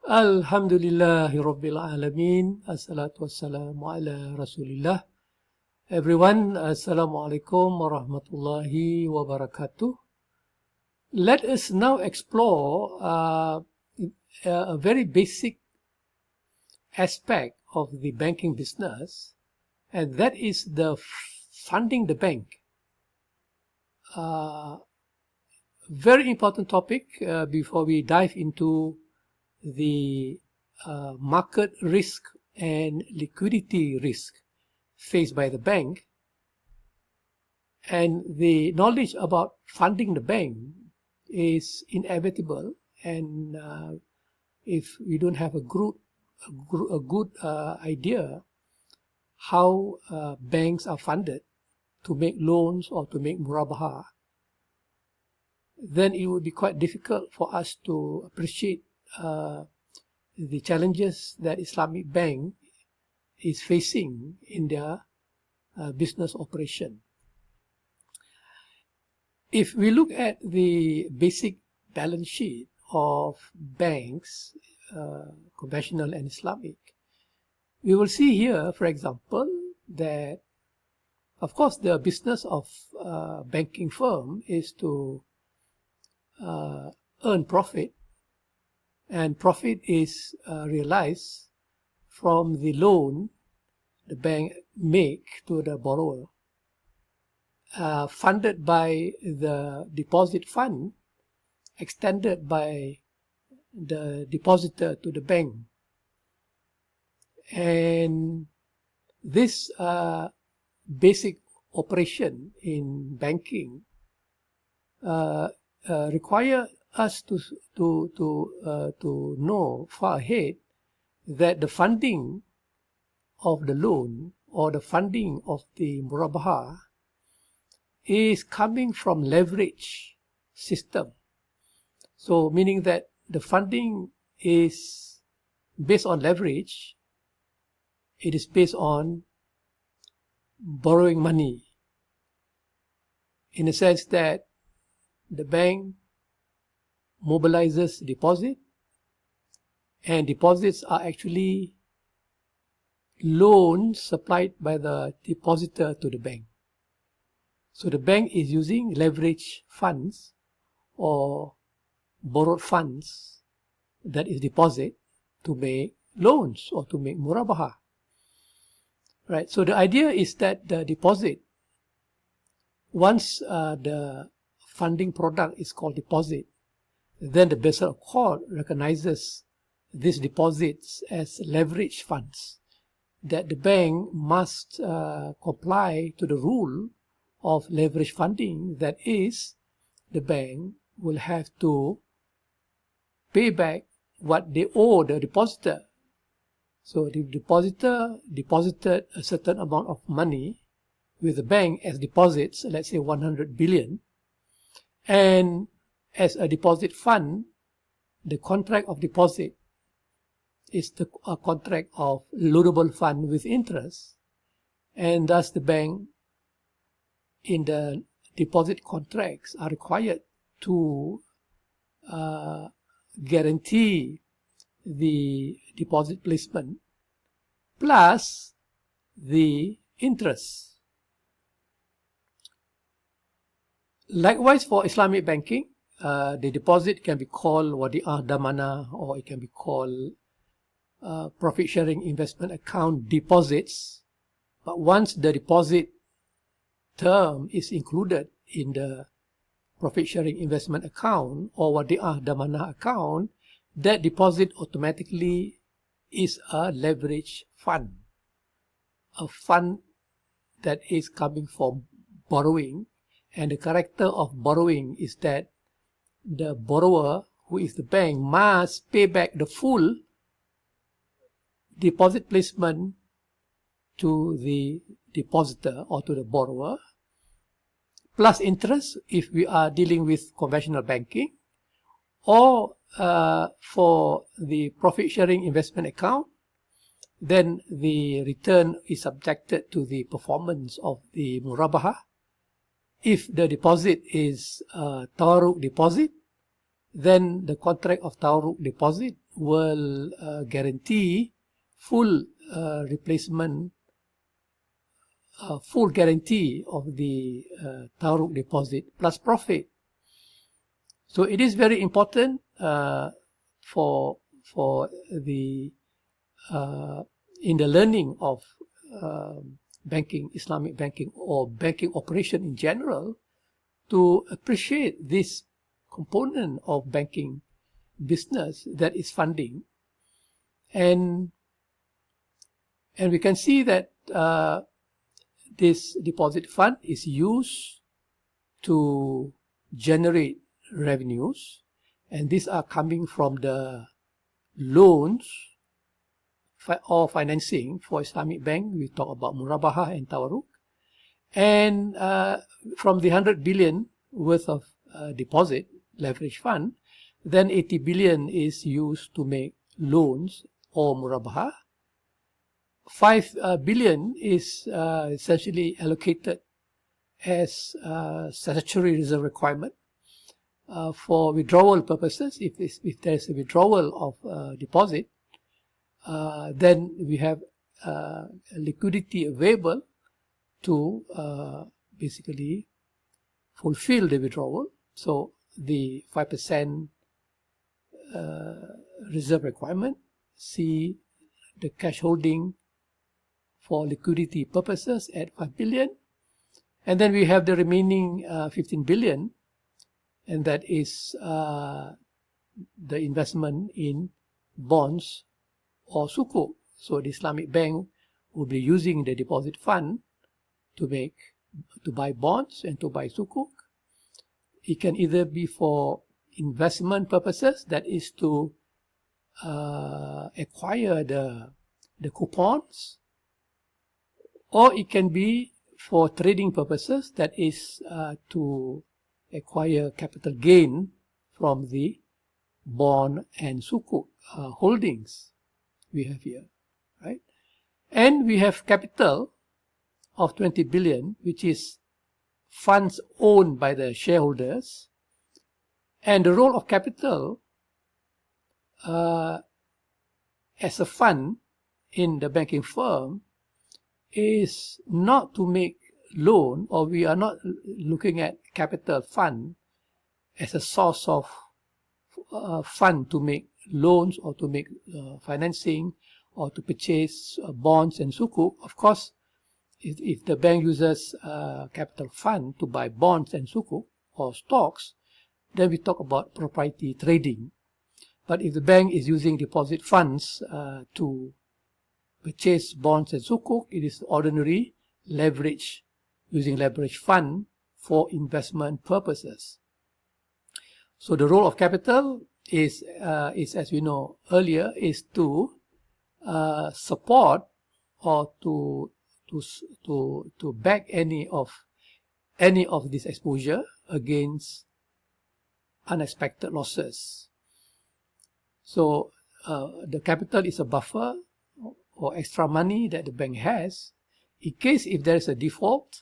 Alhamdulillahi Rabbil Alameen. Assalatu wassalamu ala Rasulillah. Everyone, Assalamu alaikum wa rahmatullahi wa barakatuh. Let us now explore a very basic aspect of the banking business, and that is the funding the bank. Very important topic before we dive into the market risk and liquidity risk faced by the bank. And the knowledge about funding the bank is inevitable, and if we don't have a good idea how banks are funded to make loans or to make murabaha, then it would be quite difficult for us to appreciate the challenges that Islamic bank is facing in their business operation. If we look at the basic balance sheet of banks, conventional and Islamic, we will see here, for example, that of course the business of banking firm is to earn profit, and profit is realized from the loan the bank make to the borrower, funded by the deposit fund extended by the depositor to the bank. And this basic operation in banking require us to know far ahead that the funding of the loan or the funding of the murabaha is coming from leverage system. So meaning that the funding is based on leverage, it is based on borrowing money, in a sense that the bank mobilizes deposit, and deposits are actually loans supplied by the depositor to the bank. So the bank is using leverage funds or borrowed funds, that is deposit, to make loans or to make murabaha. Right. So the idea is that the deposit, once the funding product is called deposit, then the Basel Accord recognizes these deposits as leverage funds, that the bank must comply to the rule of leverage funding. That is, the bank will have to pay back what they owe the depositor. So the depositor deposited a certain amount of money with the bank as deposits, let's say 100 billion, and as a deposit fund, the contract of deposit is a contract of loanable fund with interest, and thus the bank in the deposit contracts are required to guarantee the deposit placement plus the interest. Likewise, for Islamic banking, the deposit can be called wadi'ah damana, or it can be called profit sharing investment account deposits. But once the deposit term is included in the profit sharing investment account or wadi'ah damana account, that deposit automatically is a leverage fund, a fund that is coming from borrowing. And the character of borrowing is that the borrower, who is the bank, must pay back the full deposit placement to the depositor or to the borrower, plus interest if we are dealing with conventional banking, or for the profit sharing investment account, then the return is subjected to the performance of the murabaha. If the deposit is tawarruk deposit, then the contract of tawarruk deposit will guarantee full replacement, full guarantee of the Tawaruk deposit plus profit. So it is very important for the in the learning of banking, Islamic banking, or banking operation in general, to appreciate this component of banking business, that is funding. And we can see that this deposit fund is used to generate revenues, and these are coming from the loans or financing for Islamic bank. We talk about Murabahah and Tawaruk, and from the 100 billion worth of deposit leverage fund, then 80 billion is used to make loans or Murabahah. 5 billion is essentially allocated as statutory reserve requirement for withdrawal purposes. If there is a withdrawal of deposit, then we have liquidity available to basically fulfill the withdrawal. So the 5% reserve requirement, see the cash holding for liquidity purposes at 5 billion. And then we have the remaining 15 billion, and that is the investment in bonds or sukuk. So the Islamic bank will be using the deposit fund to buy bonds and to buy sukuk. It can either be for investment purposes, that is to acquire the coupons, or it can be for trading purposes, that is to acquire capital gain from the bond and sukuk holdings we have here, right? And we have capital of 20 billion, which is funds owned by the shareholders. And the role of capital as a fund in the banking firm is not to make loan, or we are not looking at capital fund as a source of fund to make loans or to make financing or to purchase bonds and sukuk. Of course, if the bank uses capital fund to buy bonds and sukuk or stocks, then we talk about proprietary trading. But if the bank is using deposit funds to purchase bonds and sukuk, it is ordinary leverage, using leverage fund for investment purposes. So the role of capital is as we know earlier, is to support or to back any of this exposure against unexpected losses. So the capital is a buffer or extra money that the bank has in case if there is a default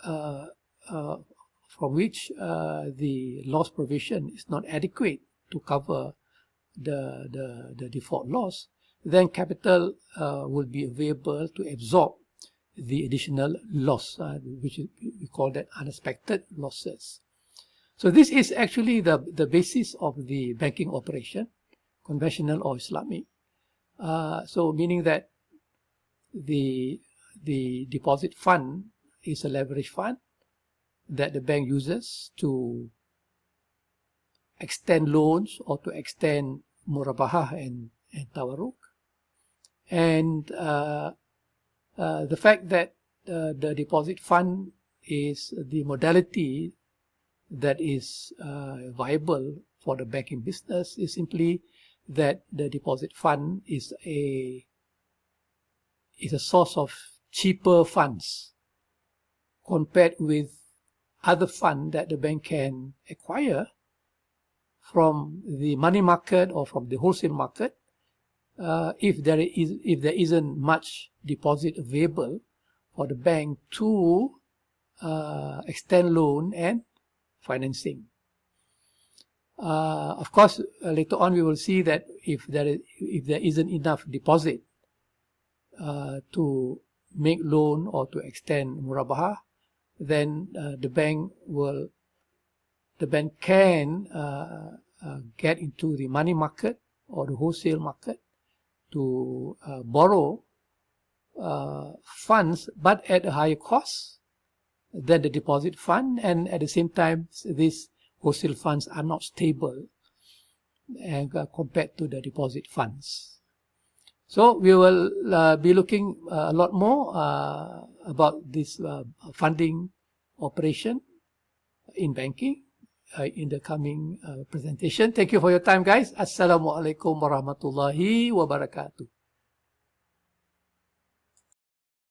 from which the loss provision is not adequate to cover the default loss, then capital will be available to absorb the additional loss, which we call that unexpected losses. So this is actually the basis of the banking operation, conventional or Islamic. So meaning that the deposit fund is a leverage fund that the bank uses to extend loans or to extend Murabahah and Tawaruk. And the fact that the deposit fund is the modality that is viable for the banking business is simply that the deposit fund is a source of cheaper funds compared with other funds that the bank can acquire from the money market or from the wholesale market if there isn't much deposit available for the bank to extend loan and financing. Of course, later on we will see that if there isn't enough deposit to make loan or to extend murabahah, then the bank can get into the money market or the wholesale market to borrow funds, but at a higher cost than the deposit fund, and at the same time these wholesale funds are not stable and compared to the deposit funds. So we will be looking a lot more about this funding operation in banking in the coming presentation. Thank you for your time, guys. Assalamualaikum warahmatullahi wabarakatuh.